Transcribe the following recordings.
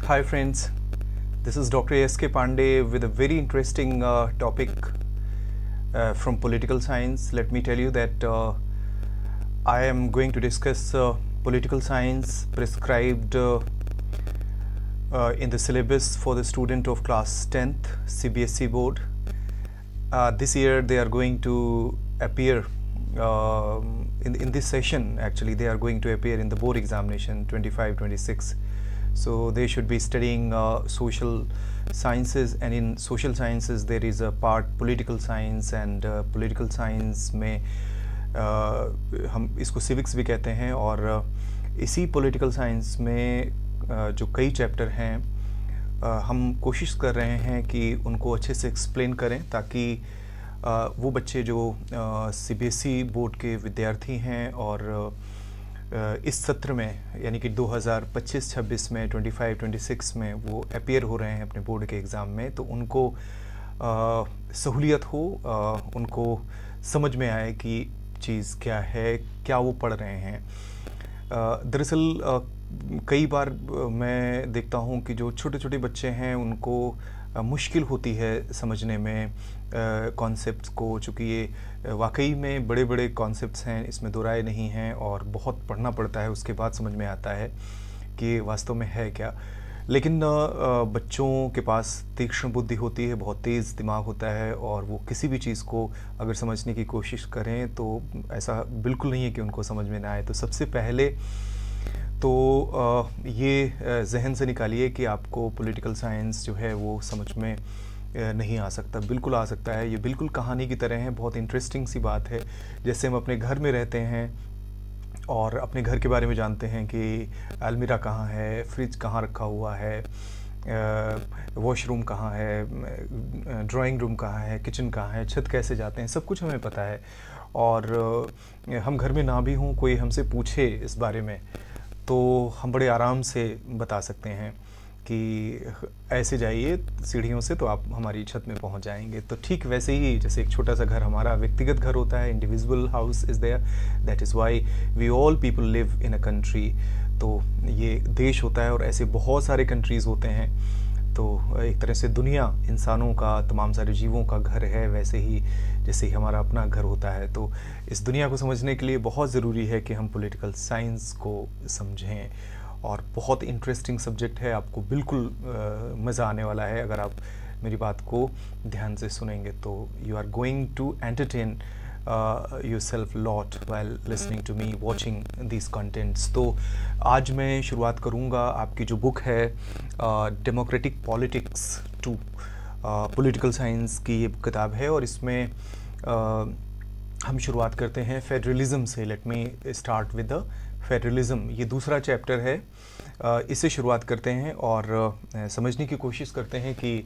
Hi friends, this is Dr. S.K. Pandey with a very interesting topic from political science. Let me tell you that I am going to discuss political science prescribed in the syllabus for the student of class 10th CBSE board. This year they are going to appear in this session. Actually they are going to appear in the board examination 25-26. So they should be studying social sciences, and in social sciences there is a part political science, and political science में हम इसको civics भी कहते हैं, और इसी political science में जो कई चैप्टर हैं हम कोशिश कर रहे हैं कि उनको अच्छे से एक्सप्लेन करें, ताकि वो बच्चे जो CBSE बोर्ड के विद्यार्थी हैं और इस सत्र में यानी कि 2025-26 में 25-26 में वो अपीयर हो रहे हैं अपने बोर्ड के एग्ज़ाम में, तो उनको सहूलियत हो, उनको समझ में आए कि चीज़ क्या है, क्या वो पढ़ रहे हैं। दरअसल कई बार मैं देखता हूँ कि जो छोटे छोटे बच्चे हैं उनको मुश्किल होती है समझने में कॉन्सेप्ट्स को, चूँकि ये वाकई में बड़े बड़े कॉन्सेप्ट्स हैं, इसमें दो राय नहीं हैं, और बहुत पढ़ना पड़ता है, उसके बाद समझ में आता है कि वास्तव में है क्या। लेकिन बच्चों के पास तीक्ष्ण बुद्धि होती है, बहुत तेज़ दिमाग होता है, और वो किसी भी चीज़ को अगर समझने की कोशिश करें तो ऐसा बिल्कुल नहीं है कि उनको समझ में ना आए। तो सबसे पहले तो ये जहन से निकालिए कि आपको पॉलिटिकल साइंस जो है वो समझ में नहीं आ सकता। बिल्कुल आ सकता है, ये बिल्कुल कहानी की तरह है, बहुत इंटरेस्टिंग सी बात है। जैसे हम अपने घर में रहते हैं और अपने घर के बारे में जानते हैं कि अलमीरा कहाँ है, फ्रिज कहाँ रखा हुआ है, वॉशरूम कहाँ है, ड्राइंग रूम कहाँ है, किचन कहाँ है, छत कैसे जाते हैं, सब कुछ हमें पता है। और हम घर में ना भी हों, कोई हमसे पूछे इस बारे में, तो हम बड़े आराम से बता सकते हैं कि ऐसे जाइए सीढ़ियों से तो आप हमारी छत में पहुंच जाएंगे। तो ठीक वैसे ही जैसे एक छोटा सा घर हमारा व्यक्तिगत घर होता है, individual house is there, that is why we all people live in a country. तो ये देश होता है और ऐसे बहुत सारे कंट्रीज़ होते हैं। तो एक तरह से दुनिया इंसानों का, तमाम सारे जीवों का घर है, वैसे ही जैसे ही हमारा अपना घर होता है। तो इस दुनिया को समझने के लिए बहुत ज़रूरी है कि हम पॉलिटिकल साइंस को समझें, और बहुत इंटरेस्टिंग सब्जेक्ट है, आपको बिल्कुल मज़ा आने वाला है अगर आप मेरी बात को ध्यान से सुनेंगे। तो you are going to entertain yourself lot while listening to me, watching these contents। तो आज मैं शुरुआत करूँगा, आपकी जो बुक है democratic politics two political science की ये किताब है, और इसमें हम शुरुआत करते हैं फेडरलिज्म से। Let me start with the federalism. ये दूसरा चैप्टर है, इससे शुरुआत करते हैं और समझने की कोशिश करते हैं कि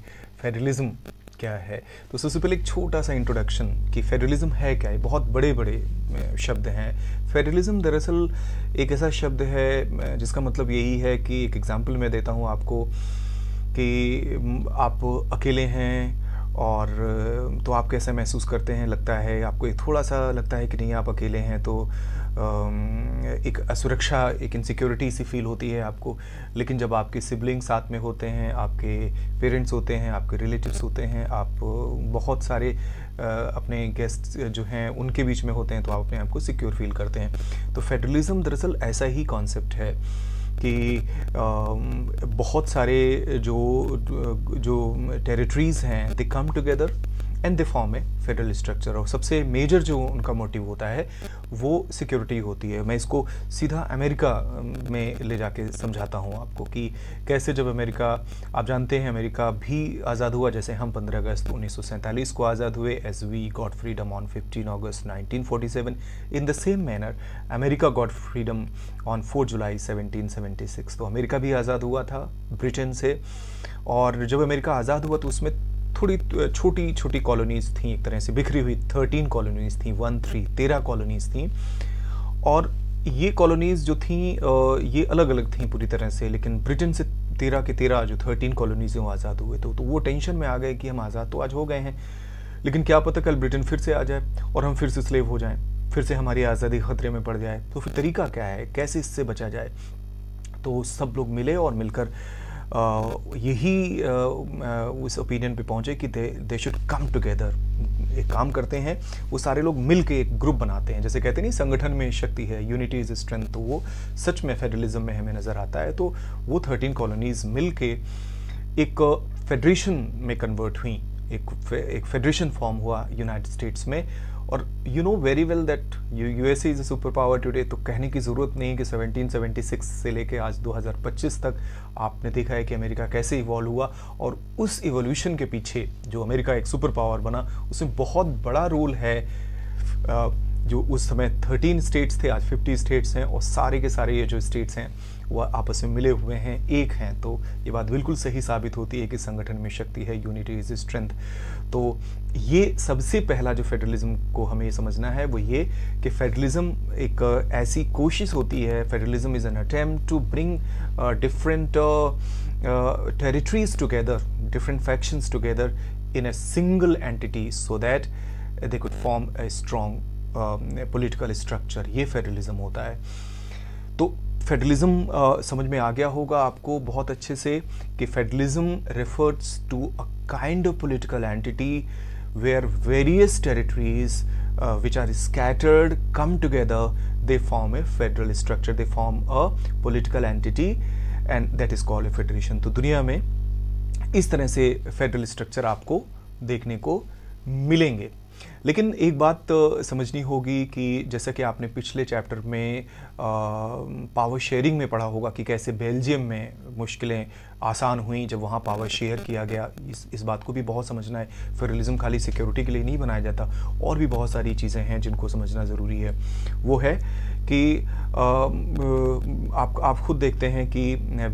फेडरलिज्म क्या है। तो सबसे पहले एक छोटा सा इंट्रोडक्शन कि फेडरलिज्म है क्या। ये बहुत बड़े बड़े शब्द हैं। फेडरलिज्म दरअसल एक ऐसा शब्द है जिसका मतलब यही है कि, एक एग्जांपल मैं देता हूँ आपको, कि आप अकेले हैं और तो आप कैसा महसूस करते हैं, लगता है आपको थोड़ा सा लगता है कि नहीं आप अकेले हैं, तो एक असुरक्षा, एक इनसिक्योरिटी सी फील होती है आपको। लेकिन जब आपके सिबलिंग साथ में होते हैं, आपके पेरेंट्स होते हैं, आपके रिलेटिव्स होते हैं, आप बहुत सारे अपने गेस्ट जो हैं उनके बीच में होते हैं, तो आप अपने आप को सिक्योर फील करते हैं। तो फेडरलिज्म दरअसल ऐसा ही कॉन्सेप्ट है कि बहुत सारे जो टेरिटरीज़ हैं, they come together and they form a federal structure, और सबसे मेजर जो उनका मोटिव होता है वो सिक्योरिटी होती है। मैं इसको सीधा अमेरिका में ले जाके समझाता हूँ आपको कि कैसे जब अमेरिका, आप जानते हैं अमेरिका भी आज़ाद हुआ, जैसे हम 15 अगस्त 1947 को आज़ाद हुए, as we got freedom on 15 August 1947। In the same manner America got freedom on 4 July 1776। तो अमेरिका भी आज़ाद हुआ था ब्रिटेन से, और जब अमेरिका आज़ाद हुआ तो उसमें थोड़ी छोटी छोटी कॉलोनीज़ थी, एक तरह से बिखरी हुई 13 कॉलोनीज़ थी, 13 कॉलोनीज़ थी। और ये कॉलोनीज़ जो थी ये अलग अलग थी पूरी तरह से, लेकिन ब्रिटेन से 13 के 13 जो 13 कॉलोनीज़ हैं वो आज़ाद हुए। तो वो टेंशन में आ गए कि हम आज़ाद तो आज हो गए हैं, लेकिन क्या पता कल ब्रिटेन फिर से आ जाए और हम फिर से स्लेव हो जाएं, फिर से हमारी आज़ादी ख़तरे में पड़ जाए। तो फिर तरीका क्या है, कैसे इससे बचा जाए। तो सब लोग मिले और मिलकर यही उस ओपिनियन पे पहुंचे कि दे शुड कम टुगेदर, एक काम करते हैं, वो सारे लोग मिल के एक ग्रुप बनाते हैं, जैसे कहते नहीं संगठन में शक्ति है, यूनिटी इज स्ट्रेंथ, तो वो सच में फेडरलिज्म में हमें नज़र आता है। तो वो 13 कॉलोनीज मिल के एक फेडरेशन में कन्वर्ट हुई, एक फेडरेशन फॉर्म हुआ यूनाइटेड स्टेट्स में। और you know very well that USA is a super power today, तो कहने की ज़रूरत नहीं कि 1776 से लेके आज 2025 तक आपने देखा है कि अमेरिका कैसे इवॉल्व हुआ, और उस इवोल्यूशन के पीछे जो अमेरिका एक सुपर पावर बना, उसमें बहुत बड़ा रोल है। जो उस समय 13 स्टेट्स थे, आज 50 स्टेट्स हैं, और सारे के सारे ये जो स्टेट्स हैं वो आपस में मिले हुए हैं, एक हैं। तो ये बात बिल्कुल सही साबित होती है कि संगठन में शक्ति है, यूनिटी इज स्ट्रेंथ। तो ये सबसे पहला जो फेडरलिज्म को हमें समझना है वो ये कि फेडरलिज्म एक ऐसी कोशिश होती है, federalism is an attempt to bring different territories together, different factions together in a single entity so that they could form a strong political structure. ये फेडरलिज्म होता है। तो फेडरलिज्म समझ में आ गया होगा आपको बहुत अच्छे से कि federalism refers to a kind of political entity where various territories which are scattered come together, they form a federal structure, they form a political entity and that is called a federation। तो दुनिया में इस तरह से federal structure आपको देखने को मिलेंगे। लेकिन एक बात समझनी होगी कि जैसा कि आपने पिछले चैप्टर में पावर शेयरिंग में पढ़ा होगा कि कैसे बेल्जियम में मुश्किलें आसान हुई जब वहाँ पावर शेयर किया गया। इस बात को भी बहुत समझना है। फेडरलिज्म खाली सिक्योरिटी के लिए नहीं बनाया जाता, और भी बहुत सारी चीज़ें हैं जिनको समझना ज़रूरी है। वो है कि आप खुद देखते हैं कि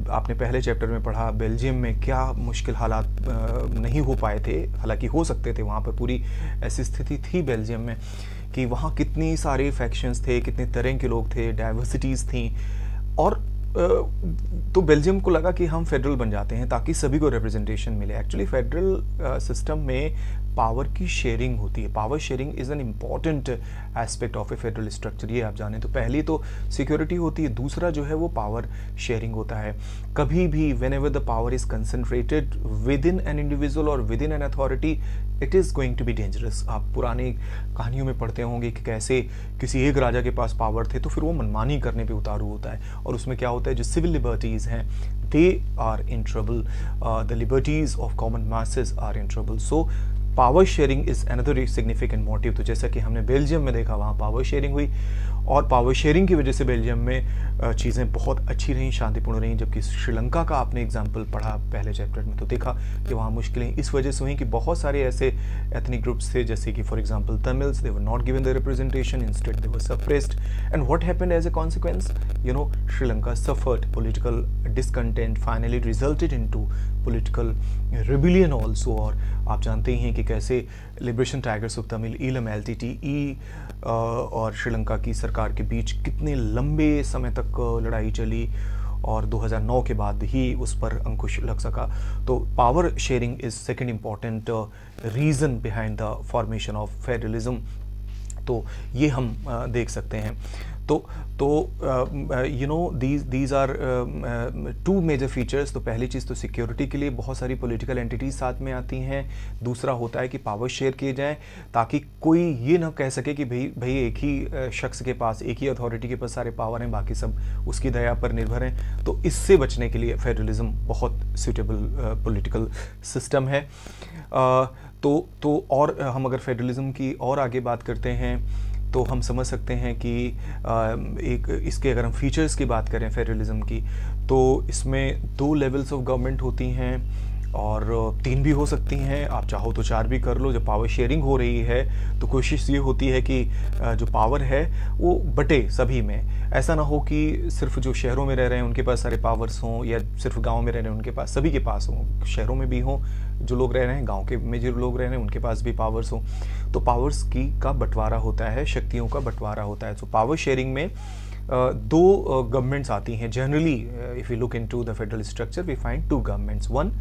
आपने पहले चैप्टर में पढ़ा बेल्जियम में क्या मुश्किल हालात नहीं हो पाए थे, हालांकि हो सकते थे, वहाँ पर पूरी ऐसी स्थिति थी बेल्जियम में कि वहाँ कितनी सारे फैक्शंस थे, कितने तरह के लोग थे, डाइवर्सिटीज़ थी। और तो बेल्जियम को लगा कि हम फेडरल बन जाते हैं ताकि सभी को रिप्रेजेंटेशन मिले। एक्चुअली फेडरल सिस्टम में पावर की शेयरिंग होती है। Power sharing is an important aspect of A federal structure, ये आप जानें। तो पहली तो सिक्योरिटी होती है, दूसरा जो है वो पावर शेयरिंग होता है। कभी भी whenever the power is concentrated within an individual और within an authority, it is going to be dangerous. आप पुरानी कहानियों में पढ़ते होंगे कि कैसे किसी एक राजा के पास पावर थे तो फिर वो मनमानी करने पे उतारू होता है, और उसमें क्या होता है, जो सिविल लिबर्टीज़ हैं they are in trouble, the liberties of common masses are in trouble. So power sharing is another significant motive. तो जैसा कि हमने बेल्जियम में देखा, वहाँ पावर शेयरिंग हुई, और पावर शेयरिंग की वजह से बेल्जियम में चीज़ें बहुत अच्छी रहीं, शांतिपूर्ण रहीं। जबकि श्रीलंका का आपने एग्जाम्पल पढ़ा पहले चैप्टर में, तो देखा कि वहाँ मुश्किलें इस वजह से हुई कि बहुत सारे ऐसे एथनिक ग्रुप्स थे, जैसे कि for example Tamils, they were not given the representation, instead they were suppressed, and what happened as a consequence, you know, Sri Lanka suffered political discontent, finally resulted into political rebellion also. और आप जानते ही हैं कि कैसे liberation tigers of Tamil, Eelam, LTTE और श्रीलंका की सरकार के बीच कितने लंबे समय तक लड़ाई चली, और 2009 के बाद ही उस पर अंकुश लग सका। तो power sharing is second important reason behind the formation of federalism. तो ये हम देख सकते हैं। तो you know these are two major features. तो पहली चीज़ तो सिक्योरिटी के लिए बहुत सारी पॉलिटिकल एंटिटीज साथ में आती हैं। दूसरा होता है कि पावर शेयर किए जाएं ताकि कोई ये ना कह सके कि भाई एक ही शख्स के पास, एक ही अथॉरिटी के पास सारे पावर हैं, बाकी सब उसकी दया पर निर्भर हैं। तो इससे बचने के लिए फेडरलिज्म बहुत सूटेबल पॉलिटिकल सिस्टम है। तो और हम अगर फेडरलिज्म की और आगे बात करते हैं तो हम समझ सकते हैं कि एक इसके अगर हम फीचर्स की बात करें फेडरलिज्म की, तो इसमें 2 लेवल्स ऑफ गवर्नमेंट होती हैं, और 3 भी हो सकती हैं, आप चाहो तो 4 भी कर लो। जब पावर शेयरिंग हो रही है तो कोशिश ये होती है कि जो पावर है वो बटे सभी में। ऐसा ना हो कि सिर्फ जो शहरों में रह रहे हैं उनके पास सारे पावर्स हों, या सिर्फ गांव में रह रहे हैं उनके पास, सभी के पास हों। शहरों में भी हों जो लोग रह रहे हैं, गांव के में जो लोग रह रहे हैं उनके पास भी पावर्स हों। तो पावर्स का बंटवारा होता है, शक्तियों का बंटवारा होता है। तो पावर शेयरिंग में 2 गवर्नमेंट्स आती हैं generally. If you look into the federal structure we find 2 governments. One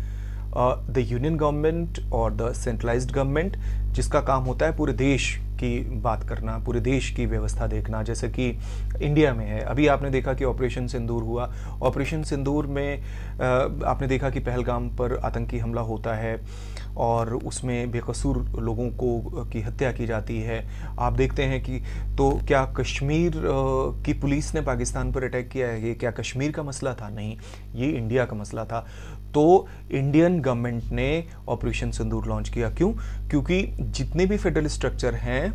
the union government और द सेंट्रलाइज्ड गवर्नमेंट, जिसका काम होता है पूरे देश की बात करना, पूरे देश की व्यवस्था देखना, जैसे कि इंडिया में है। अभी आपने देखा कि ऑपरेशन सिंदूर हुआ। ऑपरेशन सिंदूर में आपने देखा कि पहलगाम पर आतंकी हमला होता है और उसमें बेकसूर लोगों को की हत्या की जाती है। आप देखते हैं कि तो क्या कश्मीर की पुलिस ने पाकिस्तान पर अटैक किया है? ये क्या कश्मीर का मसला था? नहीं, ये इंडिया का मसला था। तो इंडियन गवर्नमेंट ने ऑपरेशन सिंदूर लॉन्च किया। क्यों? क्योंकि जितने भी फेडरल स्ट्रक्चर हैं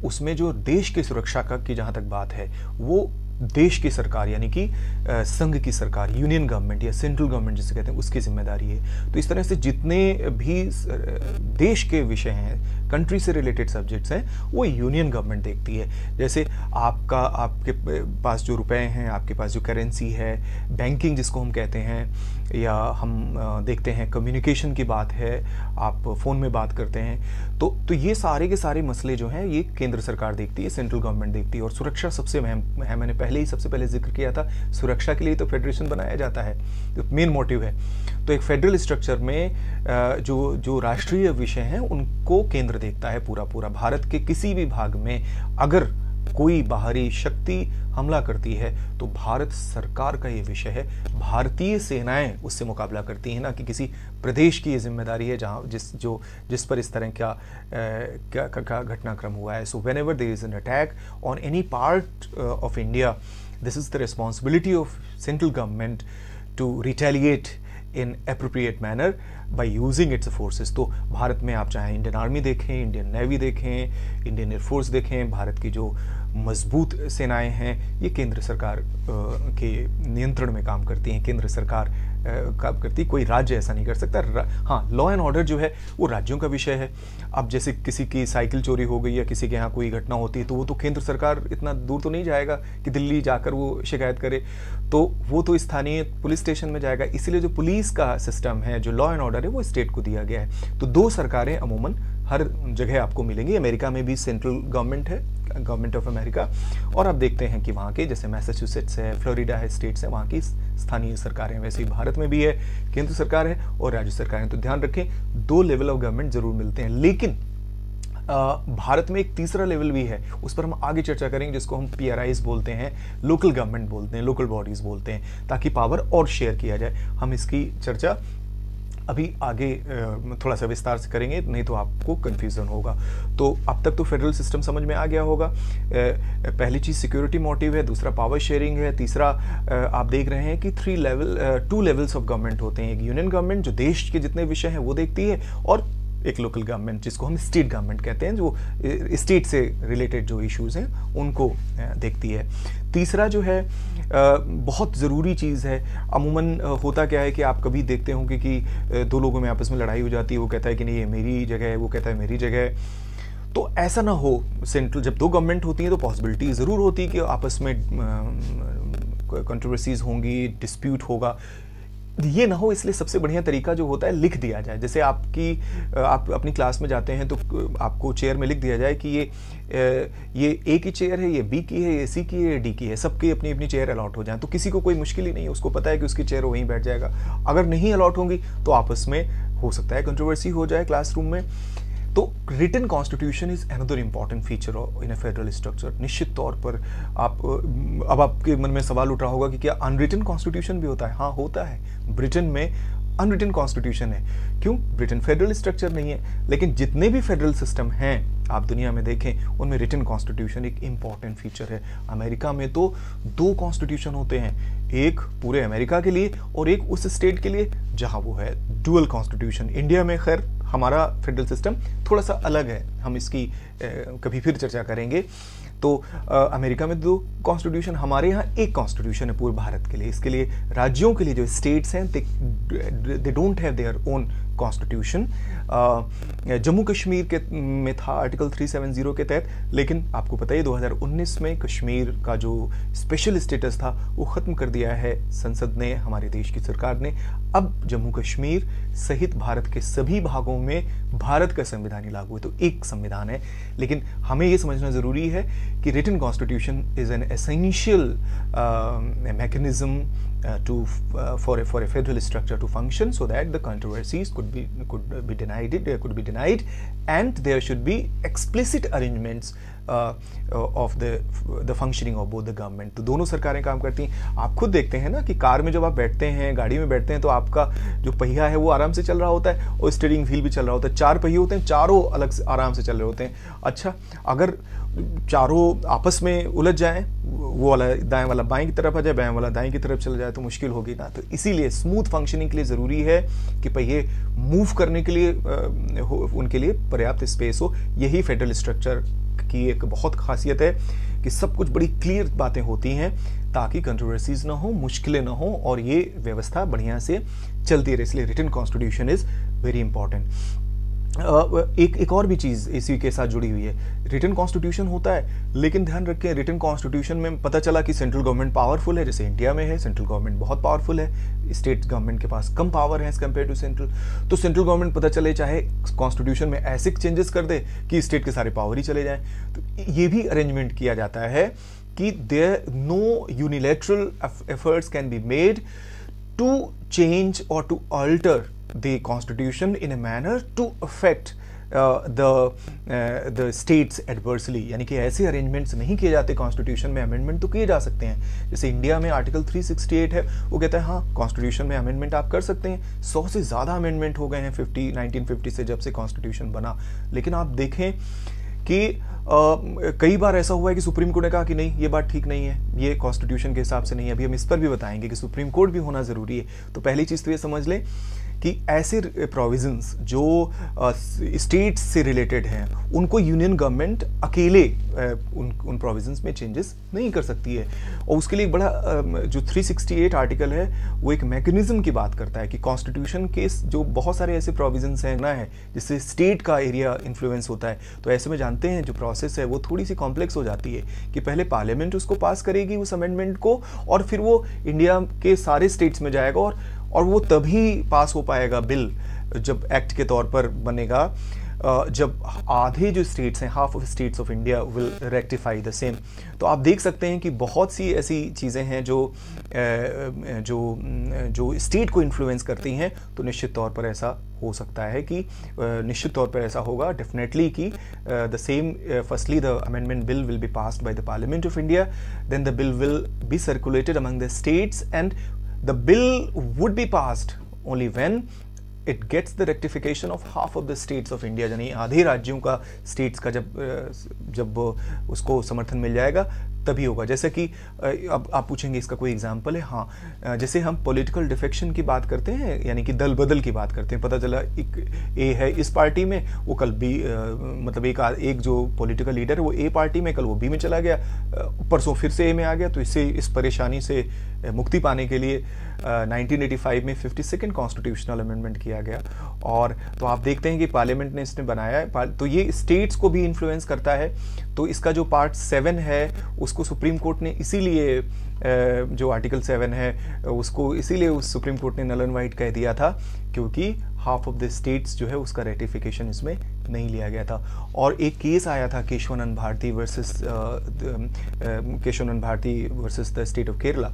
उसमें जो देश की सुरक्षा का की जहाँ तक बात है, वो देश की सरकार यानी कि संघ की सरकार, यूनियन गवर्नमेंट या सेंट्रल गवर्नमेंट जिसे कहते हैं, उसकी जिम्मेदारी है। तो इस तरह से जितने भी देश के विषय हैं, कंट्री से रिलेटेड सब्जेक्ट्स हैं, वो यूनियन गवर्नमेंट देखती है। जैसे आपके पास जो रुपए हैं, आपके पास जो करेंसी है, बैंकिंग जिसको हम कहते हैं, या हम देखते हैं कम्युनिकेशन की बात है, आप फ़ोन में बात करते हैं, तो ये सारे के सारे मसले जो हैं ये केंद्र सरकार देखती है, सेंट्रल गवर्नमेंट देखती है। और सुरक्षा सबसे अहम है, मैंने पहले ही सबसे पहले जिक्र किया था, सुरक्षा के लिए तो फेडरेशन बनाया जाता है, तो मेन मोटिव है। तो एक फेडरल स्ट्रक्चर में जो राष्ट्रीय विषय हैं उनको केंद्र देखता है पूरा। भारत के किसी भी भाग में अगर कोई बाहरी शक्ति हमला करती है तो भारत सरकार का ये विषय है, भारतीय सेनाएं उससे मुकाबला करती हैं, ना कि किसी प्रदेश की ये जिम्मेदारी है जहाँ जिस पर इस तरह का घटनाक्रम हुआ है। So whenever there is an attack on any part of India, this is the responsibility of central government to retaliate in appropriate manner by using its forces. तो भारत में आप चाहे इंडियन आर्मी देखें, इंडियन नेवी देखें, Indian air force देखें, भारत की जो मजबूत सेनाएं हैं ये केंद्र सरकार के नियंत्रण में काम करती हैं, केंद्र सरकार काम करती, कोई राज्य ऐसा नहीं कर सकता। हाँ, लॉ एंड ऑर्डर जो है वो राज्यों का विषय है। अब जैसे किसी की साइकिल चोरी हो गई या किसी के यहाँ कोई घटना होती है तो वो तो केंद्र सरकार इतना दूर तो नहीं जाएगा कि दिल्ली जाकर वो शिकायत करे, तो वो तो स्थानीय पुलिस स्टेशन में जाएगा। इसीलिए जो पुलिस का सिस्टम है, जो लॉ एंड ऑर्डर है, वो स्टेट को दिया गया है। तो दो सरकारें अमूमन हर जगह आपको मिलेंगी। अमेरिका में भी सेंट्रल गवर्नमेंट है, गवर्नमेंट ऑफ अमेरिका, और आप देखते हैं कि वहाँ के जैसे मैसाचुसेट्स है, फ्लोरिडा है, स्टेट्स हैं, वहाँ की स्थानीय सरकारें। वैसे ही भारत में भी है, केंद्र सरकार है और राज्य सरकारें। तो ध्यान रखें, दो लेवल ऑफ गवर्नमेंट जरूर मिलते हैं, लेकिन भारत में एक तीसरा लेवल भी है, उस पर हम आगे चर्चा करेंगे, जिसको हम PRIs बोलते हैं, लोकल गवर्नमेंट बोलते हैं, लोकल बॉडीज बोलते हैं, ताकि पावर और शेयर किया जाए। हम इसकी चर्चा अभी आगे थोड़ा सा विस्तार से करेंगे, नहीं तो आपको कन्फ्यूजन होगा। तो अब तक तो फेडरल सिस्टम समझ में आ गया होगा। पहली चीज़ सिक्योरिटी मोटिव है, दूसरा पावर शेयरिंग है, तीसरा आप देख रहे हैं कि 2 लेवल्स ऑफ गवर्नमेंट होते हैं। एक यूनियन गवर्नमेंट जो देश के जितने विषय हैं वो देखती है, और एक लोकल गवर्नमेंट जिसको हम स्टेट गवर्नमेंट कहते हैं, जो स्टेट से रिलेटेड जो इश्यूज़ हैं उनको देखती है। तीसरा जो है बहुत ज़रूरी चीज़ है, अमूमन होता क्या है कि आप कभी देखते होंगे कि दो लोगों में आपस में लड़ाई हो जाती है, वो कहता है कि नहीं ये मेरी जगह है, वो कहता है मेरी जगह है। तो ऐसा ना हो, सेंट्रल जब दो गवर्नमेंट होती है तो पॉसिबिलिटी ज़रूर होती है कि आपस में कंट्रोवर्सीज होंगी, डिस्प्यूट होगा, ये ना हो। इसलिए सबसे बढ़िया तरीका जो होता है लिख दिया जाए। जैसे आप अपनी क्लास में जाते हैं तो आपको चेयर में लिख दिया जाए कि ये ए की चेयर है, ये बी की है, ये सी की है, ये डी की है, सबकी अपनी अपनी चेयर अलॉट हो जाए, तो किसी को कोई मुश्किल ही नहीं है, उसको पता है कि उसकी चेयर वहीं बैठ जाएगा। अगर नहीं अलॉट होंगी तो आपस में हो सकता है कंट्रोवर्सी हो जाए क्लासरूम में। तो written constitution is another important feature in a federal structure. निश्चित तौर पर अब आपके मन में सवाल उठ रहा होगा कि क्या अनरिटन कॉन्स्टिट्यूशन भी होता है? हाँ, होता है। ब्रिटेन में अनरिटन कॉन्स्टिट्यूशन है। क्यों? ब्रिटेन फेडरल स्ट्रक्चर नहीं है, लेकिन जितने भी फेडरल सिस्टम हैं आप दुनिया में देखें उनमें रिटन कॉन्स्टिट्यूशन एक इंपॉर्टेंट फीचर है। अमेरिका में तो 2 कॉन्स्टिट्यूशन होते हैं, एक पूरे अमेरिका के लिए और एक उस स्टेट के लिए जहां वो है, डुअल कॉन्स्टिट्यूशन। इंडिया में खैर हमारा फेडरल सिस्टम थोड़ा सा अलग है, हम इसकी कभी फिर चर्चा करेंगे। तो अमेरिका में 2 कॉन्स्टिट्यूशन, हमारे यहाँ एक कॉन्स्टिट्यूशन है पूरे भारत के लिए। इसके लिए राज्यों के लिए जो स्टेट्स हैं they don't have their own constitution. Jammu Kashmir के में था आर्टिकल 370 के तहत, लेकिन आपको पता है 2019 में कश्मीर का जो स्पेशल स्टेटस था वो ख़त्म कर दिया है संसद ने, हमारे देश की सरकार ने। अब जम्मू कश्मीर सहित भारत के सभी भागों में भारत का संविधान ही लागू है, तो एक संविधान है। लेकिन हमें ये समझना ज़रूरी है कि written constitution is an essential mechanism for a federal structure to function, so that the controversies could be denied, and there should be explicit arrangements of the functioning of both the government. तो दोनों सरकारें काम करती हैं। आप खुद देखते हैं ना कि कार में जब आप बैठते हैं, गाड़ी में बैठते हैं, तो आपका जो पहिया है वो आराम से चल रहा होता है और स्टीयरिंग व्हील भी चल रहा होता है। 4 पहिए होते हैं, चारों अलग से आराम से चल रहे होते हैं। अच्छा, अगर चारों आपस में उलझ जाएं, वो वाला दाएं वाला बाएं की तरफ आ जाए, बाएं वाला दाएं की तरफ चला जाए, तो मुश्किल होगी ना। तो इसीलिए स्मूथ फंक्शनिंग के लिए ज़रूरी है कि पहिए मूव करने के लिए उनके लिए पर्याप्त स्पेस हो। यही फेडरल स्ट्रक्चर की एक बहुत खासियत है कि सब कुछ बड़ी क्लियर बातें होती हैं, ताकि कंट्रोवर्सीज ना हो, मुश्किलें ना हो, और ये व्यवस्था बढ़िया से चलती रहे। इसलिए written constitution is very important. एक और भी चीज़ इसी के साथ जुड़ी हुई है। रिटन कॉन्स्टिट्यूशन होता है, लेकिन ध्यान रखें, रिटन कॉन्स्टिट्यूशन में पता चला कि सेंट्रल गवर्नमेंट पावरफुल है, जैसे इंडिया में है, सेंट्रल गवर्नमेंट बहुत पावरफुल है, स्टेट गवर्नमेंट के पास कम पावर है एज कम्पेयर टू सेंट्रल। तो सेंट्रल गवर्नमेंट पता चले चाहे कॉन्स्टिट्यूशन में ऐसे चेंजेस कर दे कि स्टेट के सारे पावर ही चले जाएं। तो ये भी अरेंजमेंट किया जाता है कि there no unilateral efforts can be made to change or to alter the constitution in a manner to affect the states adversely। यानी कि ऐसे अरेंजमेंट्स नहीं किए जाते कॉन्स्टिट्यूशन में। अमेंडमेंट तो किए जा सकते हैं, जैसे इंडिया में आर्टिकल 368 है, वो कहता है हाँ कॉन्स्टिट्यूशन में अमेंडमेंट आप कर सकते हैं। 100 से ज़्यादा अमेंडमेंट हो गए हैं 1950 से, जब से कॉन्स्टिट्यूशन बना। लेकिन आप देखें कि कई बार ऐसा हुआ है कि सुप्रीम कोर्ट ने कहा कि नहीं, ये बात ठीक नहीं है, ये कॉन्स्टिट्यूशन के हिसाब से नहीं है। अभी हम इस पर भी बताएंगे कि सुप्रीम कोर्ट भी होना ज़रूरी है। तो पहली चीज़ तो ये समझ लें कि ऐसे प्रोविजंस जो स्टेट्स से रिलेटेड हैं, उनको यूनियन गवर्नमेंट अकेले उन प्रोविजंस में चेंजेस नहीं कर सकती है। और उसके लिए बड़ा जो 368 आर्टिकल है, वो एक मैकेनिज्म की बात करता है कि कॉन्स्टिट्यूशन के जो बहुत सारे ऐसे प्रोविजंस हैं ना है जिससे स्टेट का एरिया इन्फ्लुएंस होता है। तो ऐसे में जानते हैं जो प्रोसेस है वो थोड़ी सी कॉम्प्लेक्स हो जाती है कि पहले पार्लियामेंट उसको पास करेगी उस अमेंडमेंट को, और फिर वो इंडिया के सारे स्टेट्स में जाएगा, और वो तभी पास हो पाएगा बिल जब एक्ट के तौर पर बनेगा, जब आधे जो स्टेट्स हैं, half of states of India will rectify the same. तो आप देख सकते हैं कि बहुत सी ऐसी चीज़ें हैं जो स्टेट को इन्फ्लुएंस करती हैं। तो निश्चित तौर पर ऐसा हो सकता है कि निश्चित तौर पर ऐसा होगा डेफिनेटली कि the same firstly the amendment bill will be passed by the parliament of India, then the bill will be circulated among the states, and the bill would be passed only when it gets the rectification of half of the states of India। यानी आधे राज्यों का, states का जब उसको समर्थन मिल जाएगा तभी होगा। जैसे कि अब आप पूछेंगे इसका कोई एग्जांपल है? हाँ, जैसे हम पॉलिटिकल डिफेक्शन की बात करते हैं, यानी कि दल बदल की बात करते हैं। पता चला एक ए है इस पार्टी में, वो कल बी, मतलब एक जो पॉलिटिकल लीडर है वो ए पार्टी में, कल वो बी में चला गया, परसों फिर से ए में आ गया। तो इससे इस परेशानी से मुक्ति पाने के लिए 1985 में 52nd कॉन्स्टिट्यूशनल अमेंडमेंट किया गया। और तो आप देखते हैं कि पार्लियामेंट ने इसने बनाया है, तो ये स्टेट्स को भी इन्फ्लुएंस करता है। तो इसका जो पार्ट 7 है उसको सुप्रीम कोर्ट ने इसीलिए, जो आर्टिकल 7 है उसको इसीलिए उस सुप्रीम कोर्ट ने नल एंड वाइट कह दिया था, क्योंकि हाफ ऑफ द स्टेट्स जो है उसका रेटिफिकेशन इसमें नहीं लिया गया था। और एक केस आया था Kesavananda Bharati versus the state of Kerala.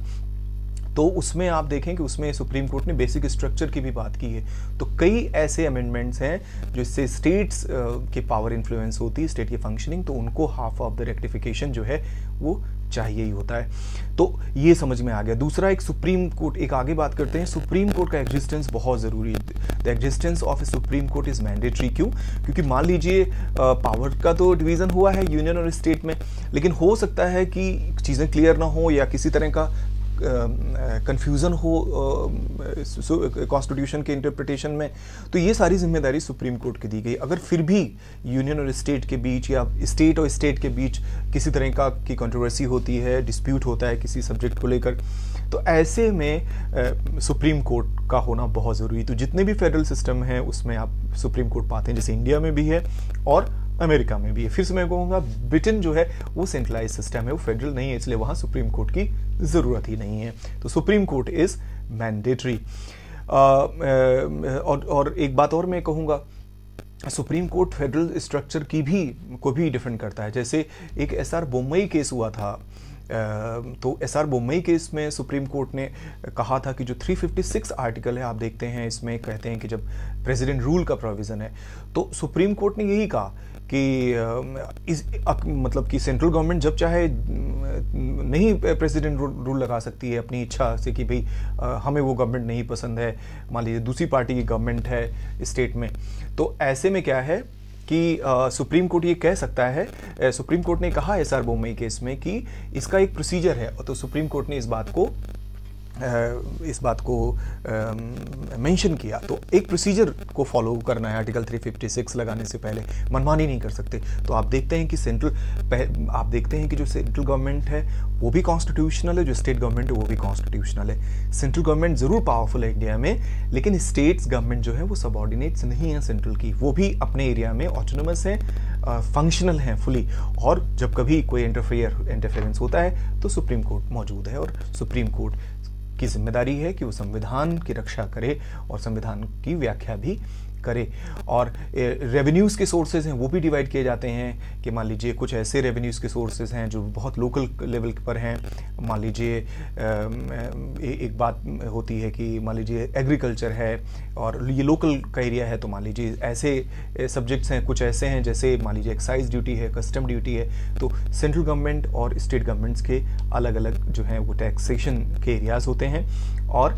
तो उसमें आप देखें कि उसमें सुप्रीम कोर्ट ने बेसिक स्ट्रक्चर की भी बात की है। तो कई ऐसे अमेंडमेंट्स हैं जिससे स्टेट्स के पावर इन्फ्लुएंस होती है, स्टेट की फंक्शनिंग, तो उनको हाफ ऑफ द रेक्टिफिकेशन जो है वो चाहिए ही होता है। तो ये समझ में आ गया। दूसरा, एक सुप्रीम कोर्ट, एक आगे बात करते हैं, सुप्रीम कोर्ट का एग्जिस्टेंस बहुत ज़रूरी है। The existence of a supreme court is mandatory. क्यों? क्योंकि मान लीजिए पावर का तो डिवीज़न हुआ है यूनियन और स्टेट में, लेकिन हो सकता है कि चीज़ें क्लियर ना हो या किसी तरह का कंफ्यूजन हो कॉन्स्टिट्यूशन के इंटरप्रिटेशन में, तो ये सारी जिम्मेदारी सुप्रीम कोर्ट की दी गई। अगर फिर भी यूनियन और स्टेट के बीच या स्टेट और स्टेट के बीच किसी तरह की कंट्रोवर्सी होती है, डिस्प्यूट होता है किसी सब्जेक्ट को लेकर, तो ऐसे में सुप्रीम कोर्ट का होना बहुत ज़रूरी। तो जितने भी फेडरल सिस्टम हैं उसमें आप सुप्रीम कोर्ट पाते हैं, जैसे इंडिया में भी है और अमेरिका में भी है। फिर से मैं कहूँगा ब्रिटेन जो है वो सेंट्रलाइज सिस्टम है, वो फेडरल नहीं है, इसलिए वहाँ सुप्रीम कोर्ट की ज़रूरत ही नहीं है। तो सुप्रीम कोर्ट इज़ मैंडेटरी। और एक बात और मैं कहूँगा, सुप्रीम कोर्ट फेडरल स्ट्रक्चर को भी डिफेंड करता है। जैसे एक एसआर बोम्मई केस हुआ था तो एसआर बोम्मई केस में सुप्रीम कोर्ट ने कहा था कि जो 356 आर्टिकल है, आप देखते हैं इसमें कहते हैं कि जब प्रेसिडेंट रूल का प्रोविज़न है, तो सुप्रीम कोर्ट ने यही कहा कि मतलब कि सेंट्रल गवर्नमेंट जब चाहे नहीं प्रेसिडेंट रूल लगा सकती है अपनी इच्छा से कि भाई हमें वो गवर्नमेंट नहीं पसंद है, मान लीजिए दूसरी पार्टी की गवर्नमेंट है स्टेट में, तो ऐसे में क्या है कि सुप्रीम कोर्ट ये कह सकता है, सुप्रीम कोर्ट ने कहा एसआर बोम्मई केस में कि इसका एक प्रोसीजर है, तो सुप्रीम कोर्ट ने इस बात को मेंशन किया। तो एक प्रोसीजर को फॉलो करना है आर्टिकल 356 लगाने से पहले, मनमानी नहीं कर सकते। तो आप देखते हैं कि जो सेंट्रल गवर्नमेंट है वो भी कॉन्स्टिट्यूशनल है, जो स्टेट गवर्नमेंट है वो भी कॉन्स्टिट्यूशनल है। सेंट्रल गवर्नमेंट ज़रूर पावरफुल है इंडिया में, लेकिन स्टेट्स गवर्नमेंट जो है वो सबऑर्डिनेट्स नहीं है सेंट्रल की, वो भी अपने एरिया में ऑटोनमस है, फंक्शनल हैं फुली, और जब कभी कोई इंटरफेरेंस होता है तो सुप्रीम कोर्ट मौजूद है, और सुप्रीम कोर्ट की जिम्मेदारी है कि वो संविधान की रक्षा करे और संविधान की व्याख्या भी करे। और रेवेन्यूज़ के सोर्सेज हैं वो भी डिवाइड किए जाते हैं कि मान लीजिए कुछ ऐसे रेवेन्यूज़ के सोर्सेज हैं जो बहुत लोकल लेवल पर हैं। मान लीजिए एक बात होती है कि मान लीजिए एग्रीकल्चर है और ये लोकल का एरिया है, तो मान लीजिए ऐसे सब्जेक्ट्स हैं, कुछ ऐसे हैं जैसे मान लीजिए एक्साइज ड्यूटी है, कस्टम ड्यूटी है। तो सेंट्रल गवर्नमेंट और स्टेट गवर्नमेंट्स के अलग अलग जो हैं वो टैक्सेशन के एरियाज़ होते हैं, और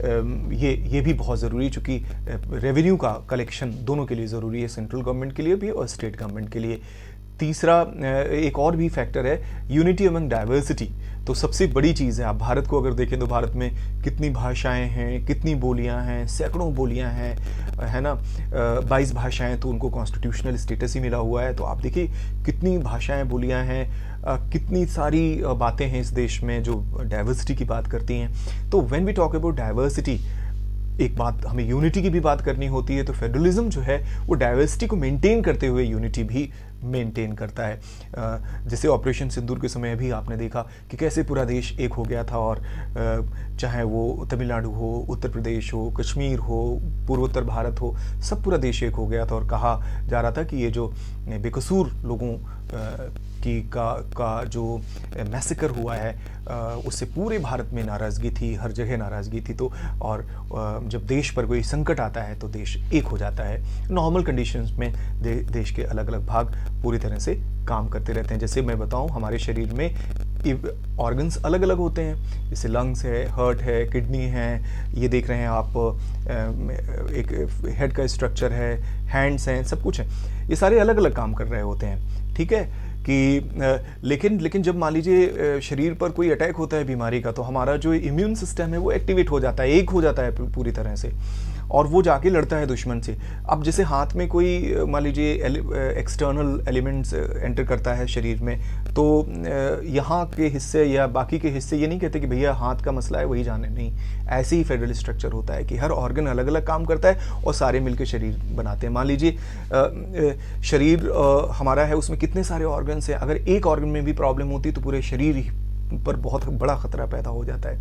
ये भी बहुत ज़रूरी, चूँकि रेवेन्यू का कलेक्शन दोनों के लिए ज़रूरी है, सेंट्रल गवर्नमेंट के लिए भी और स्टेट गवर्नमेंट के लिए। तीसरा एक और भी फैक्टर है यूनिटी अमंग डाइवर्सिटी। तो सबसे बड़ी चीज़ है, आप भारत को अगर देखें तो भारत में कितनी भाषाएं हैं, कितनी बोलियां हैं, सैकड़ों बोलियां हैं, है ना, 22 भाषाएं, तो उनको कॉन्स्टिट्यूशनल स्टेटस ही मिला हुआ है। तो आप देखिए कितनी भाषाएं, बोलियां हैं, कितनी सारी बातें हैं इस देश में जो डाइवर्सिटी की बात करती हैं। तो when we talk about diversity, एक बात हमें यूनिटी की भी बात करनी होती है, तो फेडरलिज्म जो है वो डाइवर्सिटी को मेंटेन करते हुए यूनिटी भी मेंटेन करता है। जैसे ऑपरेशन सिंदूर के समय भी आपने देखा कि कैसे पूरा देश एक हो गया था, और चाहे वो तमिलनाडु हो, उत्तर प्रदेश हो, कश्मीर हो, पूर्वोत्तर भारत हो, सब पूरा देश एक हो गया था, और कहा जा रहा था कि ये जो बेकसूर लोगों का जो मैसेकर हुआ है उससे पूरे भारत में नाराज़गी थी, हर जगह नाराज़गी थी। तो और जब देश पर कोई संकट आता है तो देश एक हो जाता है। नॉर्मल कंडीशंस में देश के अलग अलग भाग पूरी तरह से काम करते रहते हैं। जैसे मैं बताऊं, हमारे शरीर में ऑर्गन्स अलग अलग होते हैं, जैसे लंग्स है, हार्ट है, किडनी है, ये देख रहे हैं आप, एक हेड का स्ट्रक्चर है, हैंड्स हैं, सब कुछ है, ये सारे अलग अलग काम कर रहे होते हैं, ठीक है कि लेकिन जब मान लीजिए शरीर पर कोई अटैक होता है बीमारी का, तो हमारा जो इम्यून सिस्टम है वो एक्टिवेट हो जाता है, एक हो जाता है पूरी तरह से, और वो जाके लड़ता है दुश्मन से। अब जैसे हाथ में कोई मान लीजिए एक्सटर्नल एलिमेंट्स एंटर करता है शरीर में, तो यहाँ के हिस्से या बाकी के हिस्से ये नहीं कहते कि भैया हाथ का मसला है वही जाने, नहीं, ऐसे ही फेडरल स्ट्रक्चर होता है कि हर ऑर्गन अलग अलग काम करता है और सारे मिलकर शरीर बनाते हैं। मान लीजिए शरीर हमारा है, उसमें कितने सारे ऑर्गन्स हैं, अगर एक ऑर्गन में भी प्रॉब्लम होती तो पूरे शरीर पर बहुत बड़ा खतरा पैदा हो जाता है।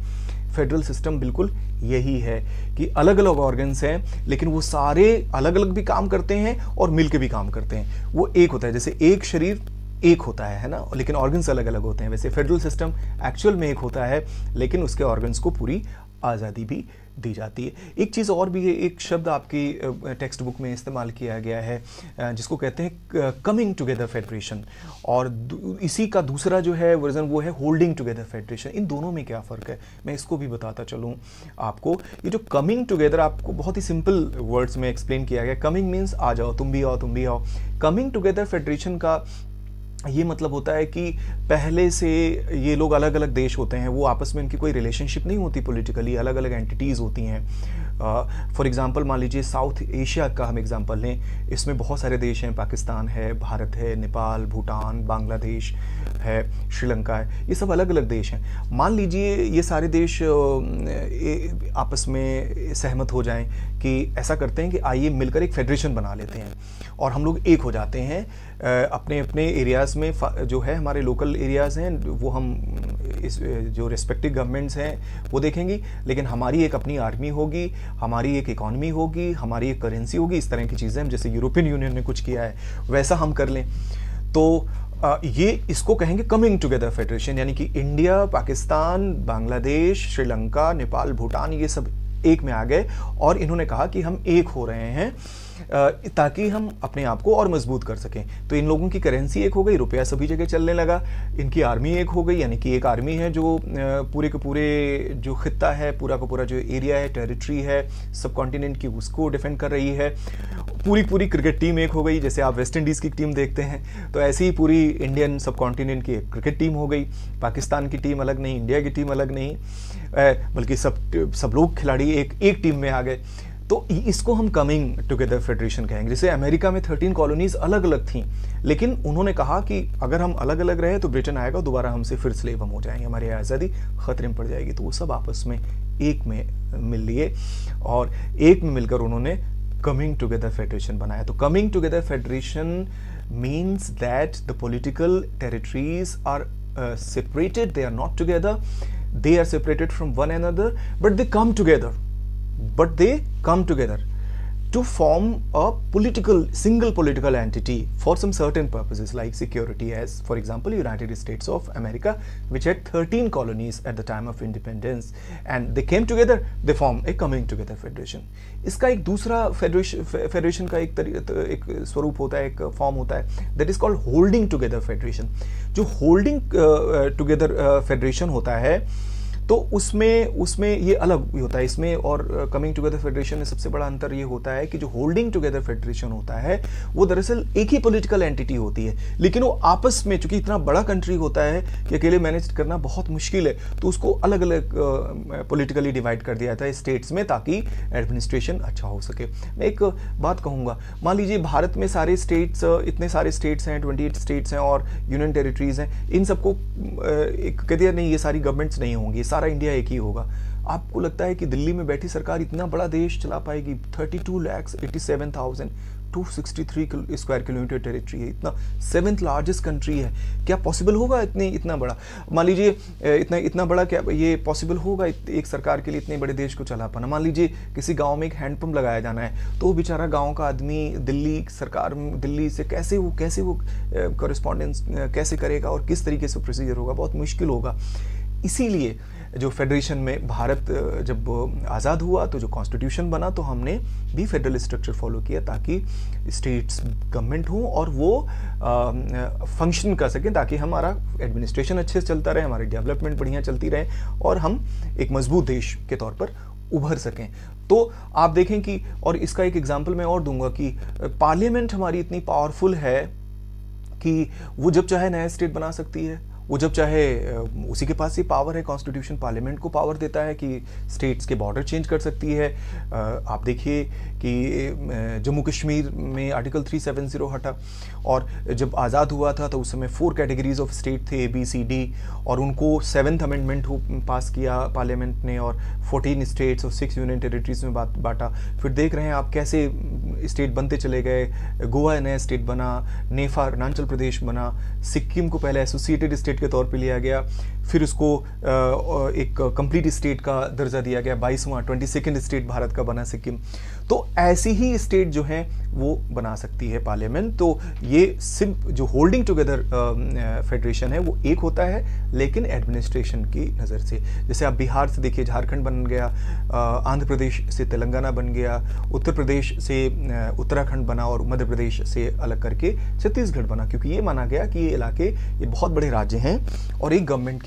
फेडरल सिस्टम बिल्कुल यही है कि अलग अलग ऑर्गन्स हैं, लेकिन वो सारे अलग अलग भी काम करते हैं और मिलके भी काम करते हैं, वो एक होता है। जैसे एक शरीर एक होता है ना, लेकिन ऑर्गन्स अलग अलग होते हैं, वैसे फेडरल सिस्टम एक्चुअल में एक होता है, लेकिन उसके ऑर्गन्स को पूरी आज़ादी भी दी जाती है। एक चीज़ और भी है, एक शब्द आपकी टेक्स्ट बुक में इस्तेमाल किया गया है जिसको कहते हैं कमिंग टुगेदर फेडरेशन, और इसी का दूसरा जो है वर्जन वो है होल्डिंग टुगेदर फेडरेशन। इन दोनों में क्या फ़र्क है, मैं इसको भी बताता चलूँ आपको। ये जो कमिंग टुगेदर आपको बहुत ही सिंपल वर्ड्स में एक्सप्लेन किया गया। कमिंग मीन्स आ जाओ, तुम भी आओ, तुम भी आओ। कमिंग टुगेदर फेडरेशन का ये मतलब होता है कि पहले से ये लोग अलग अलग देश होते हैं, वो आपस में इनकी कोई रिलेशनशिप नहीं होती पॉलिटिकली, अलग अलग एंटिटीज़ होती हैं। फॉर एग्जांपल मान लीजिए साउथ एशिया का हम एग्जांपल लें, इसमें बहुत सारे देश हैं, पाकिस्तान है, भारत है, नेपाल, भूटान, बांग्लादेश है, श्रीलंका है, ये सब अलग अलग देश हैं। मान लीजिए ये सारे देश आपस में सहमत हो जाएं कि ऐसा करते हैं कि आइए मिलकर एक फेडरेशन बना लेते हैं और हम लोग एक हो जाते हैं। अपने अपने एरियाज़ में जो है हमारे लोकल एरियाज़ हैं वो हम इस जो रिस्पेक्टिव गवर्नमेंट्स हैं वो देखेंगी, लेकिन हमारी एक अपनी आर्मी होगी, हमारी एक इकॉनमी होगी, हमारी एक करेंसी होगी, इस तरह की चीज़ें हम जैसे यूरोपियन यूनियन ने कुछ किया है वैसा हम कर लें। तो ये इसको कहेंगे कमिंग टुगेदर फेडरेशन, यानी कि इंडिया, पाकिस्तान, बांग्लादेश, श्रीलंका, नेपाल, भूटान, ये सब एक में आ गए और इन्होंने कहा कि हम एक हो रहे हैं ताकि हम अपने आप को और मजबूत कर सकें। तो इन लोगों की करेंसी एक हो गई, रुपया सभी जगह चलने लगा, इनकी आर्मी एक हो गई, यानी कि एक आर्मी है जो पूरे के पूरे जो खित्ता है, पूरा का पूरा जो एरिया है, टेरिटरी है सब कॉन्टिनेंट की, उसको डिफेंड कर रही है। पूरी क्रिकेट टीम एक हो गई, जैसे आप वेस्ट इंडीज़ की टीम देखते हैं तो ऐसी ही पूरी इंडियन सब कॉन्टिनेंट की एक क्रिकेट टीम हो गई। पाकिस्तान की टीम अलग नहीं, इंडिया की टीम अलग नहीं, बल्कि सब लोग खिलाड़ी एक टीम में आ गए। तो इसको हम कमिंग टुगेदर फेडरेशन कहेंगे। जैसे अमेरिका में 13 कॉलोनीज अलग अलग थीं, लेकिन उन्होंने कहा कि अगर हम अलग अलग रहे तो ब्रिटेन आएगा, दोबारा हमसे फिर स्लेव हम हो जाएंगे, हमारी आज़ादी खतरे में पड़ जाएगी। तो वो सब आपस में एक में मिल लिए और एक में मिलकर उन्होंने कमिंग टुगेदर फेडरेशन बनाया। तो coming together federation means that the political territories are separated, they are not together, they are separated from one another, but they come together to form a single political entity for some certain purposes like security, as for example United States of America, which had 13 colonies at the time of independence, and they came together, they form a coming together federation. इसका एक दूसरा federation का एक स्वरूप होता है, एक form होता है, that is called holding together federation. जो holding together federation होता है तो उसमें ये अलग होता है। इसमें और कमिंग टुगेदर फेडरेशन में सबसे बड़ा अंतर ये होता है कि जो होल्डिंग टुगेदर फेडरेशन होता है वो दरअसल एक ही पॉलिटिकल एंटिटी होती है, लेकिन वो आपस में, चूंकि इतना बड़ा कंट्री होता है कि अकेले मैनेज करना बहुत मुश्किल है, तो उसको अलग अलग पॉलिटिकली डिवाइड कर दिया जाता है स्टेट्स में ताकि एडमिनिस्ट्रेशन अच्छा हो सके। मैं एक बात कहूँगा, मान लीजिए भारत में सारे स्टेट्स, इतने सारे स्टेट्स हैं, 28 स्टेट्स हैं और यूनियन टेरिटरीज हैं, इन सबको एक कह दिया नहीं, ये सारी गवर्नमेंट्स नहीं होंगी, सारा इंडिया एक ही होगा। आपको लगता है कि दिल्ली में बैठी सरकार इतना बड़ा देश चला पाएगी? 32,87,263 स्क्वायर किलोमीटर टेरिटरी है, इतना 7th लार्जेस्ट कंट्री है, क्या पॉसिबल होगा इतना बड़ा? मान लीजिए इतना बड़ा, क्या ये पॉसिबल होगा एक सरकार के लिए इतने बड़े देश को चला पाना? मान लीजिए किसी गांव में एक हैंडपंप लगाया जाना है, तो वो बेचारा गांव का आदमी दिल्ली से कैसे वो कॉरेस्पॉन्डेंस कैसे करेगा और किस तरीके से प्रोसीजर होगा? बहुत मुश्किल होगा। इसीलिए जो फेडरेशन में भारत जब आज़ाद हुआ तो जो कॉन्स्टिट्यूशन बना तो हमने भी फेडरल स्ट्रक्चर फॉलो किया ताकि स्टेट्स गवर्नमेंट हो और वो फंक्शन कर सकें, ताकि हमारा एडमिनिस्ट्रेशन अच्छे से चलता रहे, हमारी डेवलपमेंट बढ़िया चलती रहे और हम एक मजबूत देश के तौर पर उभर सकें। तो आप देखें कि, और इसका एक एग्जांपल मैं और दूंगा कि पार्लियामेंट हमारी इतनी पावरफुल है कि वो जब चाहे नया स्टेट बना सकती है, वो जब चाहे, उसी के पास ये पावर है, कॉन्स्टिट्यूशन पार्लियामेंट को पावर देता है कि स्टेट्स के बॉर्डर चेंज कर सकती है। आप देखिए कि जम्मू कश्मीर में आर्टिकल 370 हटा और जब आज़ाद हुआ था तो उस समय 4 कैटेगरीज ऑफ स्टेट थे, ABCD, और उनको 7th अमेंडमेंट पास किया पार्लियामेंट ने और 14 स्टेट्स और 6 यूनियन टेरिटरीज में बांटा। फिर देख रहे हैं आप कैसे स्टेट बनते चले गए, गोवा नया स्टेट बना, नेफा अरुणाचल प्रदेश बना, सिक्किम को पहले एसोसिएटेड स्टेट के तौर पे लिया गया, फिर उसको एक कंप्लीट स्टेट का दर्जा दिया गया, 22वां 22nd स्टेट भारत का बना सिक्किम। तो ऐसी ही स्टेट जो हैं वो बना सकती है पार्लियामेंट। तो ये जो होल्डिंग टुगेदर फेडरेशन है वो एक होता है लेकिन एडमिनिस्ट्रेशन की नज़र से। जैसे आप बिहार से देखिए झारखंड बन गया, आंध्र प्रदेश से तेलंगाना बन गया, उत्तर प्रदेश से उत्तराखंड बना और मध्य प्रदेश से अलग करके छत्तीसगढ़ बना, क्योंकि ये माना गया कि ये इलाके ये बहुत बड़े राज्य हैं और एक गवर्नमेंट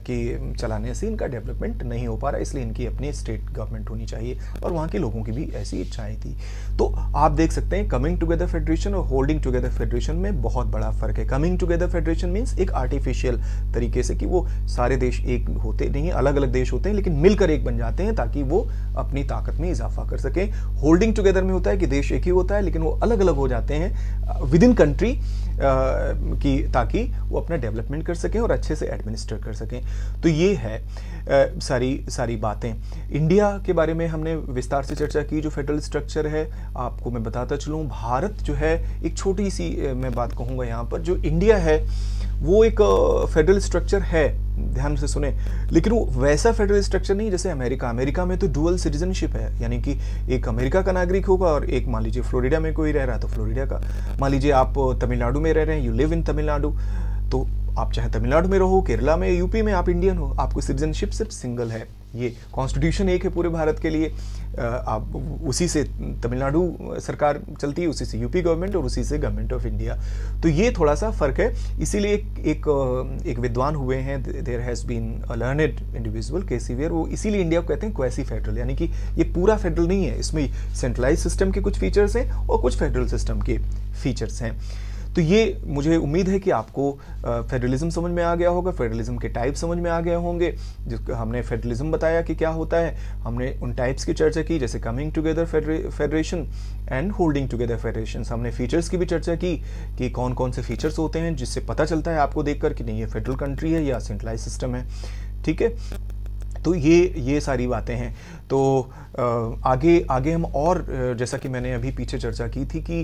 के चलाने से इनका डेवलपमेंट नहीं हो पा रहा, इसलिए इनकी अपनी स्टेट गवर्नमेंट होनी चाहिए और वहाँ के लोगों की भी ऐसी इच्छाएं थी। तो आप देख सकते हैं कमिंग टुगेदर फेडरेशन और होल्डिंग टुगेदर फेडरेशन में बहुत बड़ा फर्क है। कमिंग टुगेदर फेडरेशन मीन्स एक आर्टिफिशियल तरीके से कि वो सारे देश एक होते नहीं, अलग अलग देश होते हैं लेकिन मिलकर एक बन जाते हैं ताकि वो अपनी ताकत में इजाफा कर सकें। होल्डिंग टुगेदर में होता है कि देश एक ही होता है लेकिन वो अलग अलग हो जाते हैं विद इन कंट्री की, ताकि वो अपना डेवलपमेंट कर सकें और अच्छे से एडमिनिस्टर कर सकें। तो ये है सारी बातें। इंडिया के बारे में हमने विस्तार से चर्चा की, जो फेडरल स्ट्रक्चर है आपको मैं बताता चलूँ। भारत जो है एक छोटी सी मैं बात कहूँगा यहाँ पर, जो इंडिया है वो एक फेडरल स्ट्रक्चर है ध्यान से सुने, लेकिन वो वैसा फेडरल स्ट्रक्चर नहीं जैसे अमेरिका में तो डुअल सिटीजनशिप है, यानी कि एक अमेरिका का नागरिक होगा और एक मान लीजिए फ्लोरिडा में कोई रह रहा है तो फ्लोरिडा का, मान लीजिए आप तमिलनाडु में रह रहे हैं, यू लिव इन तमिलनाडु, तो आप चाहे तमिलनाडु में रहो, केरला में, यूपी में, आप इंडियन हो, आपको सिटीजनशिप सिर्फ सिंगल है। ये कॉन्स्टिट्यूशन एक है पूरे भारत के लिए, आप उसी से तमिलनाडु सरकार चलती है, उसी से यूपी गवर्नमेंट और उसी से गवर्नमेंट ऑफ इंडिया। तो ये थोड़ा सा फर्क है, इसीलिए एक विद्वान हुए हैं, there has been a learned individual केसीवियर, वो इसीलिए इंडिया को कहते हैं क्वेसी फेडरल, यानी कि ये पूरा फेडरल नहीं है, इसमें सेंट्रलाइज सिस्टम के कुछ फीचर्स हैं और कुछ फेडरल सिस्टम के फीचर्स हैं। तो ये मुझे उम्मीद है कि आपको फेडरलिज्म समझ में आ गया होगा, फेडरलिज्म के टाइप समझ में आ गए होंगे, जिसको हमने फेडरलिज्म बताया कि क्या होता है, हमने उन टाइप्स की चर्चा की जैसे coming together federation and holding together federation. हमने फीचर्स की भी चर्चा की कि कौन कौन से फीचर्स होते हैं जिससे पता चलता है आपको देखकर कि नहीं ये फेडरल कंट्री है या सेंट्रलाइज सिस्टम है, ठीक है। तो ये सारी बातें हैं। तो आगे हम और जैसा कि मैंने अभी पीछे चर्चा की थी कि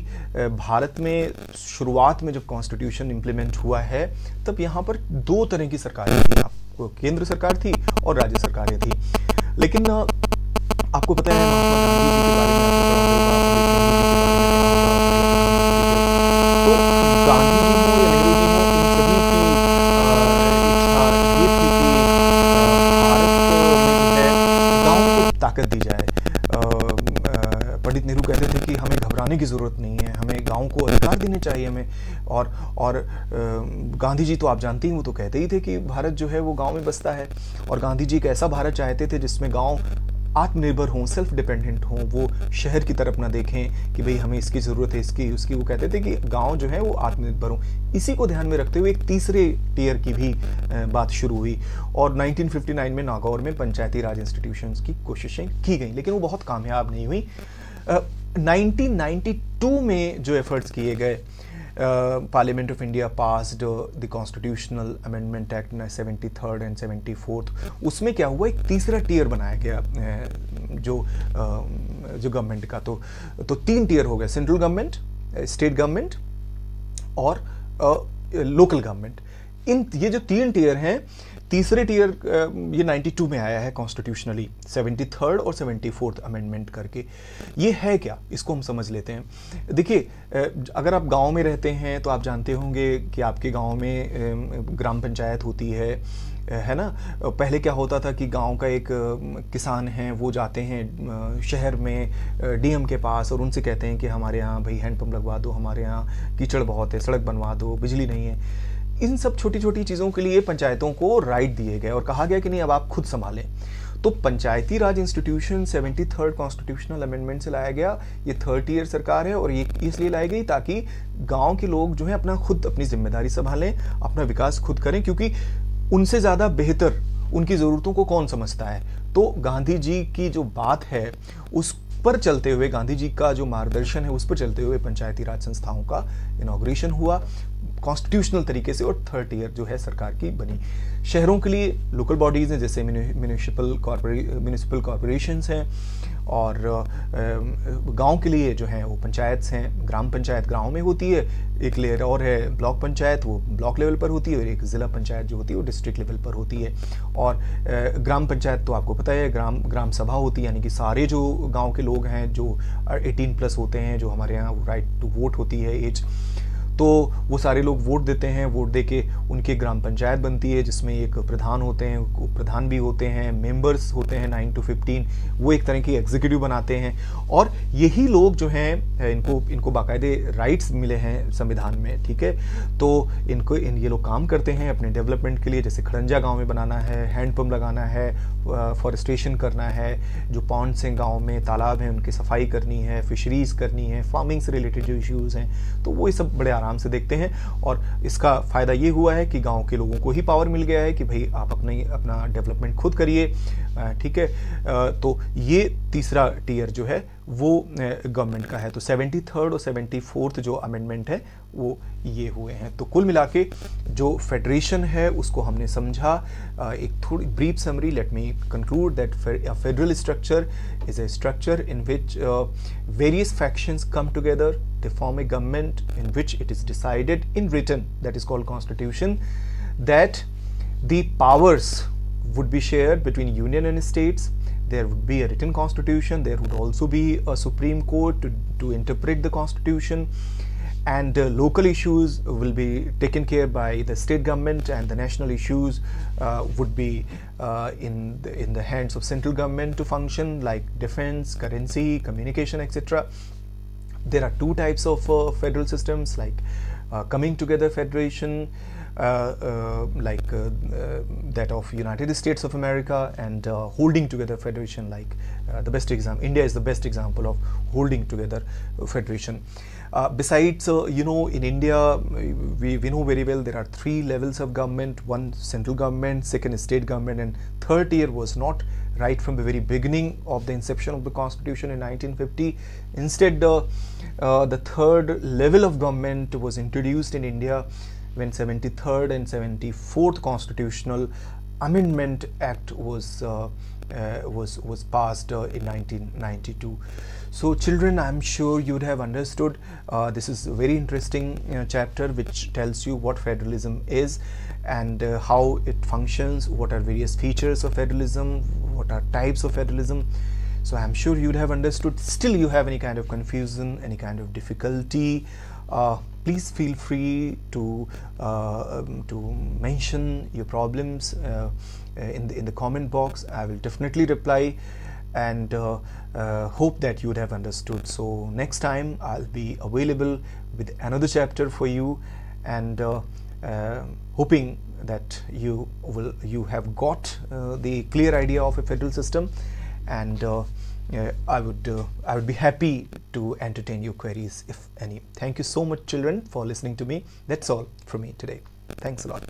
भारत में शुरुआत में जब कॉन्स्टिट्यूशन इम्प्लीमेंट हुआ है तब यहाँ पर दो तरह की सरकारें थी, आपको केंद्र सरकार थी और राज्य सरकारें थी। लेकिन आपको पता है महात्मा गांधी जी के बारे में तो गांधी जी हो या नेहरू जी हो, इन सभी की इच्छा ये थी कि ताकत दी जाए। पंडित नेहरू कहते थे कि हमें घबराने की ज़रूरत नहीं है, हमें गाँव को अधिकार देने चाहिए हमें। और गांधी जी तो आप जानती हैं वो तो कहते ही थे कि भारत जो है वो गांव में बसता है, और गांधी जी एक ऐसा भारत चाहते थे जिसमें गांव आत्मनिर्भर हों, सेल्फ डिपेंडेंट हों, वो शहर की तरफ ना देखें कि भाई हमें इसकी ज़रूरत है, इसकी उसकी। वो कहते थे कि गांव जो है वो आत्मनिर्भर हों। इसी को ध्यान में रखते हुए एक तीसरे टियर की भी बात शुरू हुई, और 1959 में नागौर में पंचायती राज इंस्टीट्यूशंस की कोशिशें की गई, लेकिन वो बहुत कामयाब नहीं हुई। 1992 में जो एफर्ट्स किए गए, parliament of India passed the constitutional amendment act 73rd and 74th, उसमें क्या हुआ, एक तीसरा टियर बनाया गया जो गवर्नमेंट का। तो 3 टियर हो गए, सेंट्रल गवर्नमेंट, स्टेट गवर्नमेंट और लोकल गवर्नमेंट। ये जो 3 टियर हैं, तीसरे टियर ये 92 में आया है कॉन्स्टिट्यूशनली, 73rd और 74th अमेंडमेंट करके। ये है क्या, इसको हम समझ लेते हैं। देखिए, अगर आप गांव में रहते हैं तो आप जानते होंगे कि आपके गांव में ग्राम पंचायत होती है ना। पहले क्या होता था कि गांव का एक किसान है, वो जाते हैं शहर में डीएम के पास और उनसे कहते हैं कि हमारे यहाँ भाई हैंडपम्प लगवा दो, हमारे यहाँ कीचड़ बहुत है, सड़क बनवा दो, बिजली नहीं है। इन सब छोटी छोटी चीज़ों के लिए पंचायतों को राइट दिए गए और कहा गया कि नहीं अब आप खुद संभालें। तो पंचायती राज इंस्टीट्यूशन 73rd कॉन्स्टिट्यूशनल अमेंडमेंट से लाया गया। ये 3rd टियर सरकार है और ये इसलिए लाई गई ताकि गांव के लोग जो है अपनी जिम्मेदारी संभालें, अपना विकास खुद करें, क्योंकि उनसे ज़्यादा बेहतर उनकी ज़रूरतों को कौन समझता है। तो गांधी जी की जो बात है उस पर चलते हुए, गांधी जी का जो मार्गदर्शन है उस पर चलते हुए पंचायती राज संस्थाओं का इनॉग्रेशन हुआ कॉन्स्टिट्यूशनल तरीके से, और 3rd टियर जो है सरकार की बनी। शहरों के लिए लोकल बॉडीज़ हैं जैसे म्यूनिसिपल कॉरपोरेशंस हैं, और गांव के लिए जो हैं वो पंचायत्स हैं। ग्राम पंचायत गांव में होती है, एक लेयर और है ब्लॉक पंचायत, वो ब्लॉक लेवल पर होती है, और एक ज़िला पंचायत जो होती है वो डिस्ट्रिक्ट लेवल पर होती है। और ग्राम पंचायत तो आपको पता है ग्राम सभा होती है, यानी कि सारे जो गांव के लोग हैं जो 18+ होते हैं, जो हमारे यहाँ राइट टू वोट होती है एज, तो वो सारे लोग वोट देते हैं। वोट देके उनकी ग्राम पंचायत बनती है जिसमें एक प्रधान होते हैं, प्रधान भी होते हैं, मेंबर्स होते हैं 9 to 15, वो एक तरह की एग्जीक्यूटिव बनाते हैं। और यही लोग जो हैं इनको बाकायदे राइट्स मिले हैं संविधान में, ठीक है। तो ये लोग काम करते हैं अपने डेवलपमेंट के लिए, जैसे खड़ंजा गाँव में बनाना है, हैंडपम्प लगाना है, फॉरेस्टेशन करना है, जो पॉन्ड्स हैं गाँव में, तालाब हैं, उनकी सफाई करनी है, फिशरीज करनी है, फार्मिंग से रिलेटेड जो इश्यूज़ हैं, तो वो ये सब बड़े आराम से देखते हैं। और इसका फ़ायदा ये हुआ है कि गांव के लोगों को ही पावर मिल गया है कि भाई आप अपना डेवलपमेंट खुद करिए, ठीक है। तो ये तीसरा टियर जो है वो गवर्नमेंट का है। तो 73rd और 74th जो अमेंडमेंट है वो ये हुए हैं। तो कुल मिला के जो फेडरेशन है उसको हमने समझा। एक थोड़ी brief summary, let me conclude that a federal structure is a structure in which various factions come together, they form a government in which it is decided in written, that is called constitution, that The powers would be shared between union and states. There would be a written constitution. There would also be a Supreme Court to interpret the constitution, and local issues will be taken care by the state government, and the national issues would be in the hands of central government to function, like defense, currency, communication, etc. There are two types of federal systems, like coming together federation, that of United States of America, and holding together federation, like the best example, India is the best example of holding together federation. Besides, in India, we know very well there are three levels of government: one central government, second state government, and third tier was not right from the very beginning of the inception of the constitution in 1950. Instead, the third level of government was introduced in India when 73rd and 74th Constitutional Amendment Act was passed in 1992. So children, I'm sure you would have understood this is a very interesting chapter which tells you what federalism is and how it functions, what are various features of federalism, what are types of federalism. So I'm sure you would have understood. Still you have any kind of confusion, any kind of difficulty, please feel free to mention your problems in the comment box. I will definitely reply, and hope that you would have understood. So next time I'll be available with another chapter for you, and hoping that you have got the clear idea of a federal system, and I would be happy to entertain your queries, if any. Thank you so much, children, for listening to me. That's all from me today. Thanks a lot.